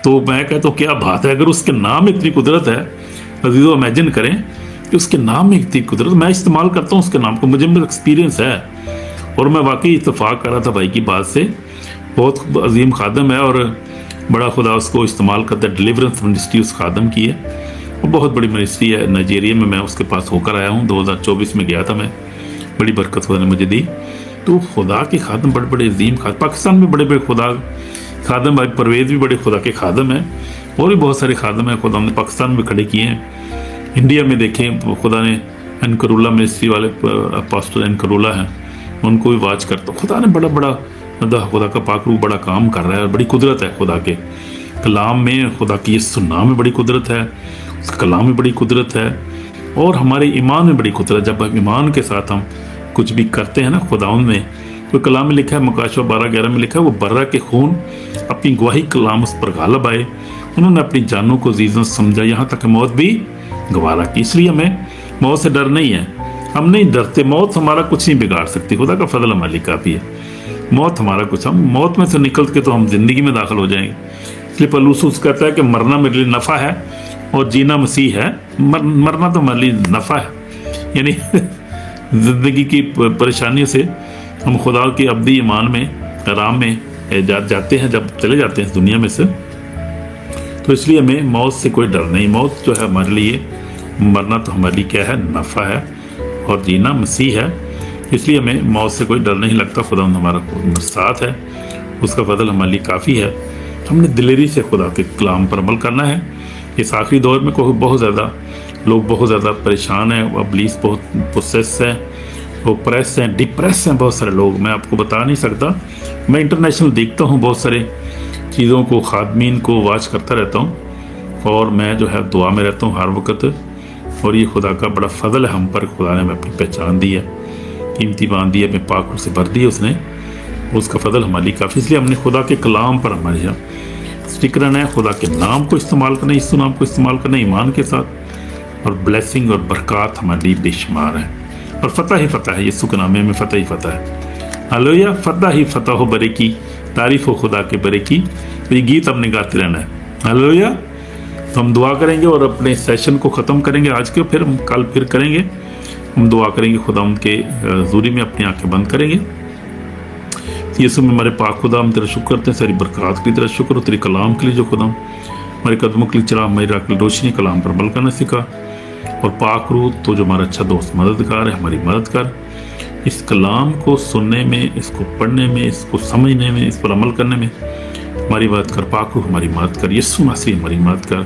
तो मैं कहता हूँ क्या बात है। अगर उसके नाम में इतनी कुदरत है, अजीज़ों इमेजिन करें कि उसके नाम में इतनी कुदरत, मैं इस्तेमाल करता हूँ उसके नाम को, मुझे मेरा एक्सपीरियंस है, और मैं वाकई इत्तेफाक कर रहा था भाई की बात से, बहुत अजीम खादम है, और बड़ा खुदा उसको इस्तेमाल करता है। डिलीवरेंस मिनिस्ट्री उस खादम की है, वो बहुत बड़ी मिनिस्ट्री है नाइजीरिया में। मैं उसके पास होकर आया हूँ, 2024 में गया था मैं, बड़ी बरकत खुदा ने मुझे दी। तो खुदा के खादम बड़े बड़े अजीम खादम, पाकिस्तान में बड़े बड़े खुदा खादम, भाई परवेज़ भी बड़े खुदा के खादम हैं, और भी बहुत सारे खादम हैं खुदा ने पाकिस्तान में खड़े किए हैं। इंडिया में देखें, खुदा ने एनकरुल्ला मिनिस्ट्री वाले पास्टर एनकरुल्ला हैं, उनको भी वाच करता। खुदा ने बड़ा बड़ा खुदा का पाकरू बड़ा काम कर रहा है, और बड़ी कुदरत है खुदा के कलाम में, खुदा की यीशु नाम में बड़ी कुदरत है, उसके कलाम में बड़ी कुदरत है, और हमारे ईमान में बड़ी कुदरत। जब हम ईमान के साथ हम कुछ भी करते हैं ना खुदाउन में, तो कलाम में लिखा है, मुकाशवा 12:11 में लिखा है, वो बर्रा के खून अपनी गवाही कलाम उस पर गालब आए, उन्होंने अपनी जानों को अजीज़ों समझा, यहाँ तक मौत भी गवारा की। इसलिए हमें मौत से डर नहीं है, हम नहीं डरते। मौत हमारा कुछ नहीं बिगाड़ सकती, खुदा का फजल हमारे लिए काफ़ी है। मौत हमारा कुछ, हम मौत में से निकल के तो हम जिंदगी में दाखिल हो जाएंगे। इसलिए पलूस कहता है कि मरना मेरे लिए नफ़ा है और जीना मसीह है। मरना तो हमारे लिए नफ़ा है, यानी ज़िंदगी की परेशानियों से हम खुदा के अब्दी ईमान में, आराम में जाते हैं, जब चले जाते हैं इस दुनिया में से। तो इसलिए हमें मौत से कोई डर नहीं। मौत जो है हमारे लिए, मरना तो हमारे लिए क्या है, नफ़ा है, और जीना मसीह है। इसलिए हमें मौत से कोई डर नहीं लगता। खुदा हमारा साथ है, उसका फजल हमारे लिए काफ़ी है। हमने दिलेरी से खुदा के कलाम पर अमल करना है। इस आखिरी दौर में बहुत ज़्यादा लोग बहुत ज़्यादा परेशान हैं, इब्लीस बहुत प्रोसेस है, वो प्रेस हैं, डिप्रेस हैं बहुत सारे लोग, मैं आपको बता नहीं सकता। मैं इंटरनेशनल देखता हूँ बहुत सारे चीज़ों को, खादमीन को वाच करता रहता हूँ, और मैं जो है दुआ में रहता हूँ हर वक्त। और ये खुदा का बड़ा फजल है हम पर, खुदा ने हमें अपनी पहचान दी है, कीमती बांध दी है, अपने पाक से भर दी है उसने, उसका फजल हमारे लिए काफ़ी। इसलिए हमने खुदा के कलाम पर हमारे यहाँ स्टिक रहना है, खुदा के नाम को इस्तेमाल करना, यीशु नाम को इस्तेमाल करना ईमान के साथ, और ब्लेसिंग और बरक़ात हमारे लिए बेशुमार है। और फ़तह ही फ़तह है, यीशु के नाम में फ़तह ही फ़तह है। हालेलुया, फ़तह ही फ़तह हो बरे की, तारीफ़ हो खुदा के बरे की। तो ये गीत हमने गाते रहना है। हालेलुया। तो हम दुआ करेंगे और अपने सेशन को ख़त्म करेंगे आज के, फिर हम कल फिर करेंगे। हम दुआ करेंगे, खुदा उनके हज़ूरी में अपनी आंखें बंद करेंगे। यीशु में हमारे पाक खुदा, हम तेरा शुक्र करते हैं, सारी बरक़ात के लिए तेरा शुक्र, तेरे कलाम के लिए जो खुदा हमारे कदमों के लिए चला, हमारी राह की रोशनी कलाम पर अमल करना सीखा। और पाक रूह तो जो हमारा अच्छा दोस्त मददगार है, हमारी मदद कर। اس کلام کو سننے میں، اس کو پڑھنے میں، اس کو سمجھنے میں، اس پر عمل کرنے میں ہماری مدد کر۔ پاک روح ہماری مدد کر، یسوع مسیح ہماری مدد کر،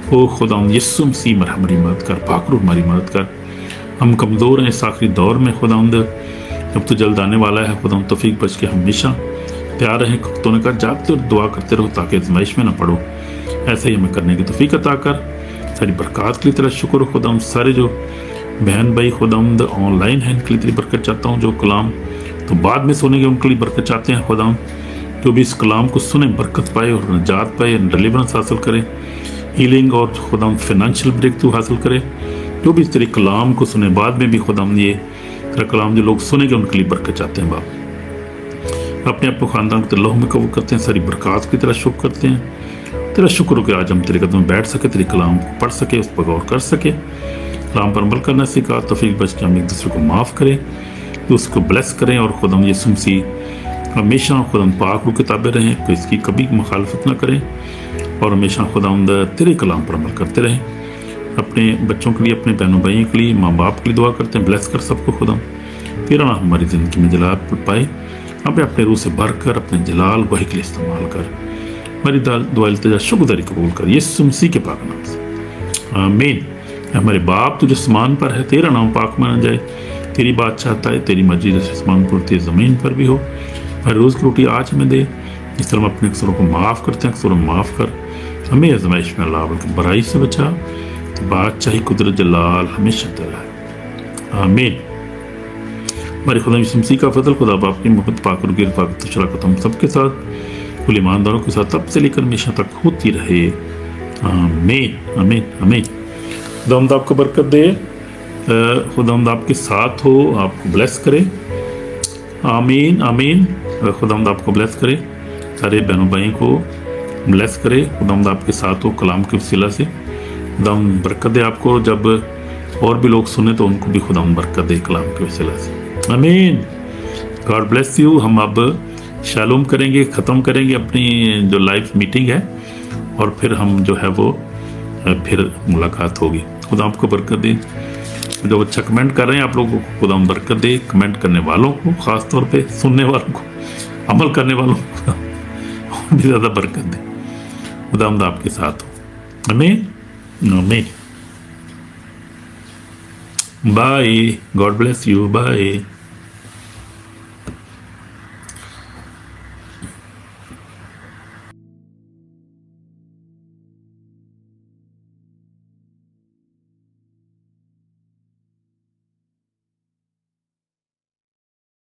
او خدا یسوع مسیح ہماری مدد کر، پاک روح ہماری مدد کر۔ ہم کمزور ہیں اس آخری دور میں خدا، جب تو جلد آنے والا ہے خدا، توفیق بچ کے ہمیشہ تیار رہیں۔ تو نے کہا جاگتے اور دعا کرتے رہو تاکہ آزمائش میں نہ پڑو، ایسا ہی ہمیں کرنے کی توفیق عطا کر۔ ساری برکات کے لیے تیرا شکر ہو خدا، سارے جو بہن بھائی خدا آن لائن ہیں ان کے لیے تیری برکت چاہتا ہوں، جو کلام تو بعد میں سونے گے ان کے لیے برکت چاہتے ہیں خدا، جو بھی اس کلام کو سنیں برکت پائے اور نجات پائے، ڈیلیورنس حاصل کرے، ہیلنگ اور خدا فائنینشیل بریک تھرو حاصل کرے۔ جو بھی اس تیرے کلام کو سنیں بعد میں بھی خدا، یہ تیرا کلام جو لوگ سنیں گے ان کے لیے برکت چاہتے ہیں باپ، اپنے آپ کو خاندان کے لوہ میں قبول کرتے ہیں، ساری برکات کی تیرا شکر کرتے ہیں۔ تیرا شکر ہو کہ آج ہم تیرے قدم میں بیٹھ سکے، تیرے کلام کو پڑھ سکے، اس پر غور کر سکے، کلام پر عمل کرنا سکھا، توفیق بچ کے ہم ایک دوسرے کو معاف کریں، اس کو بلیس کریں، اور خدا یسوع مسیح ہمیشہ خدا پاک روح کے تابع رہیں، کہ اس کی کبھی مخالفت نہ کریں، اور ہمیشہ خدا تیرے کلام پر عمل کرتے رہیں۔ اپنے بچوں کے لیے، اپنے بہنوں بھائیوں کے لیے، ماں باپ کے لیے دعا کرتے ہیں، بلیس کر سب کو خدا، تیرا نام ہماری زندگی میں جلال پائے، ہمیں اپنے روح سے بھر کر اپنے جلال وحی کے لیے استعمال کر۔ ہماری دعا التجا شکرداری قبول کر یسوع مسیح کے پاک نام سے، آمین۔ ہمارے باپ تو جو آسمان پر ہے، تیرا نام پاک مانا جائے، تیری بات چاہتا ہے، تیری مرضی جیسے آسمان پر ہوتی ہے زمین پر بھی ہو۔ ہر روز کی روٹی آج ہمیں دے، اس طرح ہم اپنے قصوروں کو معاف کرتے ہیں، قصوروں معاف کر، ہمیں آزمائش میں اللہ بلکہ برائی سے بچا، بادشاہی قدرت جلال ہمیشہ تیرا ہے، آمین۔ ہمارے خدا یسوع مسیح کا فضل، خدا باپ کی محبت، پاک روح کی رفاقت و شراکت ہم سب کے ساتھ، کل ایمانداروں کے ساتھ اب سے لے کر ہمیشہ تک ہوتی رہے، آمین آمین آمین۔ خداوند آپ کو برکت دے، خداوند آپ کے ساتھ ہو، آپ کو بلیس کرے، آمین آمین۔ خداوند آپ کو بلیس کرے، سارے بہنوں بھائیوں کو بلیس کرے، خداوند آپ کے ساتھ ہو کلام کے وسیلہ سے، خداوند برکت دے آپ کو، جب اور بھی لوگ سنیں تو ان کو بھی خداوند برکت دے کلام کے وسیلہ سے، آمین۔ God bless you. ہم اب شالوم کریں گے، ختم کریں گے اپنی جو لائیو میٹنگ ہے، اور پھر ہم جو ہے وہ پھر ملاقات ہوگی۔ خدا آپ کو برکت دے۔ جو اچھا کمنٹ کر رہے ہیں آپ لوگوں کو خدا برکت دے، کمنٹ کرنے والوں کو خاص طور پہ، سننے والوں کو، عمل کرنے والوں کو اور بھی زیادہ برکت دے۔ خدا آپ کے ساتھ ہو، آمین آمین۔ Bye, God bless you, bye.